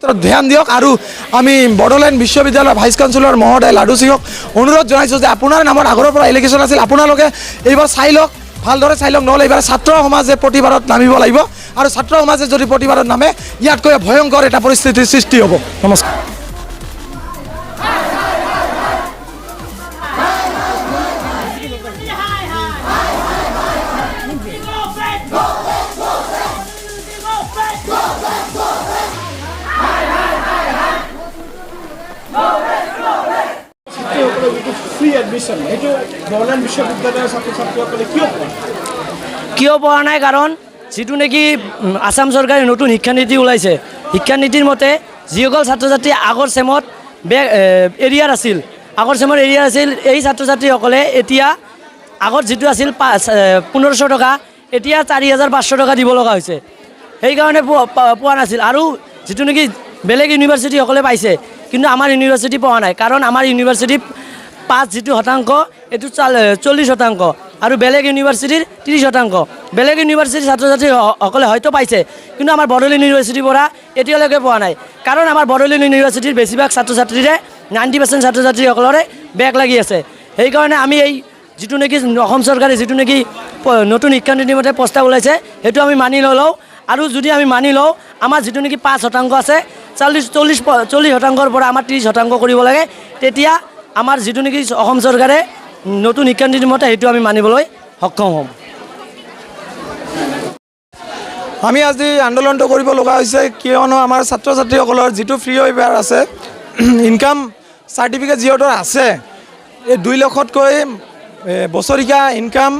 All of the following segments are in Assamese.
ধ্যান দিয়ক আৰু আমি বড়োলেণ্ড বিশ্ববিদ্যালয়ৰ ভাইচ চেঞ্চেলৰ মহোদয় লাডু সিংক অনুৰোধ জনাইছোঁ যে আপোনাৰ নামত আগৰ পৰা ইলেকশ্যন আছিল, আপোনালোকে এইবাৰ চাই লওক, ভালদৰে চাই লওক, নহ'লে এইবাৰ ছাত্ৰ সমাজে প্ৰতিবাদত নামিব লাগিব আৰু ছাত্ৰ সমাজে যদি প্ৰতিবাদত নামে ইয়াতকৈ ভয়ংকৰ এটা পৰিস্থিতিৰ সৃষ্টি হ'ব। নমস্কাৰ। কিয় পোৱা নাই? কাৰণ যিটো নেকি আসাম চৰকাৰে নতুন শিক্ষানীতি ওলাইছে, শিক্ষানীতিৰ মতে যিসকল ছাত্ৰ ছাত্ৰী আগৰ চেমত এৰিয়াৰ আছিল, এই ছাত্ৰ ছাত্ৰীসকলে এতিয়া আগত যিটো আছিল 1500 টকা, এতিয়া 4500 টকা দিব লগা হৈছে। সেইকাৰণে পোৱা নাছিল। আৰু যিটো নেকি বেলেগ ইউনিভাৰ্চিটিসকলে পাইছে, কিন্তু আমাৰ ইউনিভাৰ্চিটি পোৱা নাই। কাৰণ আমাৰ ইউনিভাৰ্চিটি 5 যিটো শতাংশ এইটো 40% আৰু বেলেগ ইউনিভাৰ্চিটিৰ 30%। বেলেগ ইউনিভাৰ্চিটিৰ ছাত্ৰ ছাত্ৰীসকলে হয়তো পাইছে, কিন্তু আমাৰ বড়োলেণ্ড ইউনিভাৰ্চিটিৰ পৰা এতিয়ালৈকে পোৱা নাই। কাৰণ আমাৰ বড়োলেণ্ড ইউনিভাৰ্চিটিৰ বেছিভাগ ছাত্ৰ ছাত্ৰীৰে 90% ছাত্ৰ ছাত্ৰীসকলৰে বেক লাগি আছে। সেইকাৰণে আমি এই যিটো নেকি অসম চৰকাৰে যিটো নেকি নতুন শিক্ষানীতিৰ মতে প্ৰস্তাৱ ওলাইছে, সেইটো আমি মানি নলওঁ। আৰু যদি আমি মানি লওঁ, আমাৰ যিটো নেকি 5% আছে, 40%ৰ পৰা আমাৰ 30% কৰিব লাগে, তেতিয়া আমাৰ যিটো নেকি অসম চৰকাৰে নতুন শিক্ষানীতিৰ মতে সেইটো আমি মানিবলৈ সক্ষম হ'ম। আমি আজি আন্দোলনটো কৰিব লগা হৈছে, কিয়নো আমাৰ ছাত্ৰ ছাত্ৰীসকলৰ যিটো ফ্ৰী ৱেইভাৰ আছে, ইনকাম চাৰ্টিফিকেট যিহঁতৰ আছে, এই 2 লাখতকৈ বছৰীয়া ইনকাম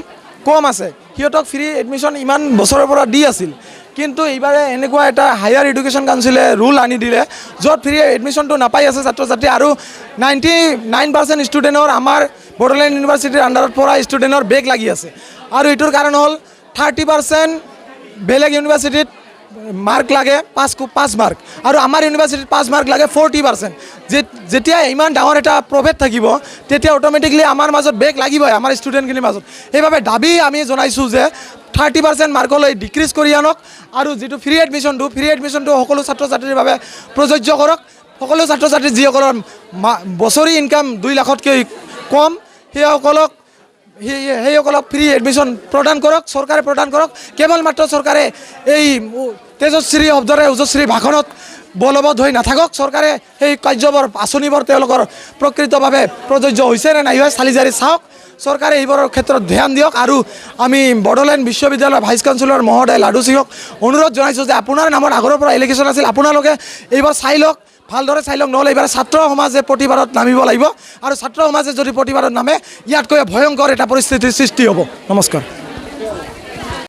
কম আছে, সিহঁতক ফ্ৰী এডমিশ্যন ইমান বছৰৰ পৰা দি আছিল। কিন্তু এইবাৰে এনেকুৱা এটা হায়াৰ এডুকেশ্যন কাউন্সিলে ৰুল আনি দিলে, য'ত ফ্ৰী এডমিশ্যনটো নাপাই আছে ছাত্ৰ ছাত্ৰী। আৰু 99% ষ্টুডেণ্টৰ আমাৰ বড়োলেণ্ড ইউনিভাৰ্চিটিৰ আণ্ডাৰত পৰা ষ্টুডেণ্টৰ বেক লাগি আছে। আৰু এইটোৰ কাৰণ হ'ল 30% বেলেগ ইউনিভাৰ্চিটিত মাৰ্ক লাগে 5 মাৰ্ক, আৰু আমাৰ ইউনিভাৰ্চিটিত 5 মাৰ্ক লাগে 40%। যেতিয়া ইমান ডাঙৰ এটা প্ৰভেদ থাকিব, তেতিয়া অট'মেটিকলি আমাৰ মাজত বেক লাগিবই, আমাৰ ষ্টুডেণ্টখিনিৰ মাজত। সেইবাবে দাবী আমি জনাইছোঁ যে 30% মাৰ্কলৈ ডিক্ৰিজ কৰি আনক, আৰু যিটো ফ্ৰী এডমিশ্যনটো সকলো ছাত্ৰ ছাত্ৰীৰ বাবে প্ৰযোজ্য কৰক। সকলো ছাত্ৰ ছাত্ৰী যিসকলৰ বছৰি ইনকাম 2 লাখতকৈ কম, সেইসকলক ফ্ৰী এডমিশ্যন প্ৰদান কৰক, চৰকাৰে প্ৰদান কৰক। কেৱল মাত্ৰ চৰকাৰে এই তেজশ্ৰী শব্দৰে ওজশ্ৰী ভাষণত বলবৎ হৈ নাথাকক। চৰকাৰে সেই কাৰ্যবোৰ আঁচনিবোৰ তেওঁলোকৰ প্ৰকৃতভাৱে প্ৰযোজ্য হৈছে নে নাই চালি জাৰি চাওক। চৰকাৰে এইবোৰৰ ক্ষেত্ৰত ধ্যান দিয়ক। আৰু আমি বড়োলেণ্ড বিশ্ববিদ্যালয়ৰ ভাইচ চেঞ্চেলৰ মহোদয় লাডু সিংক অনুৰোধ জনাইছোঁ যে আপোনাৰ নামত আগৰ পৰা ইলেকশ্যন আছিল, আপোনালোকে এইবাৰ চাই লওক, ভালদৰে চাই লওক, নহ'লে এইবাৰ ছাত্ৰ সমাজে প্ৰতিবাদত নামিব লাগিব আৰু ছাত্ৰ সমাজে যদি প্ৰতিবাদত নামে ইয়াতকৈ ভয়ংকৰ এটা পৰিস্থিতিৰ সৃষ্টি হ'ব। নমস্কাৰ।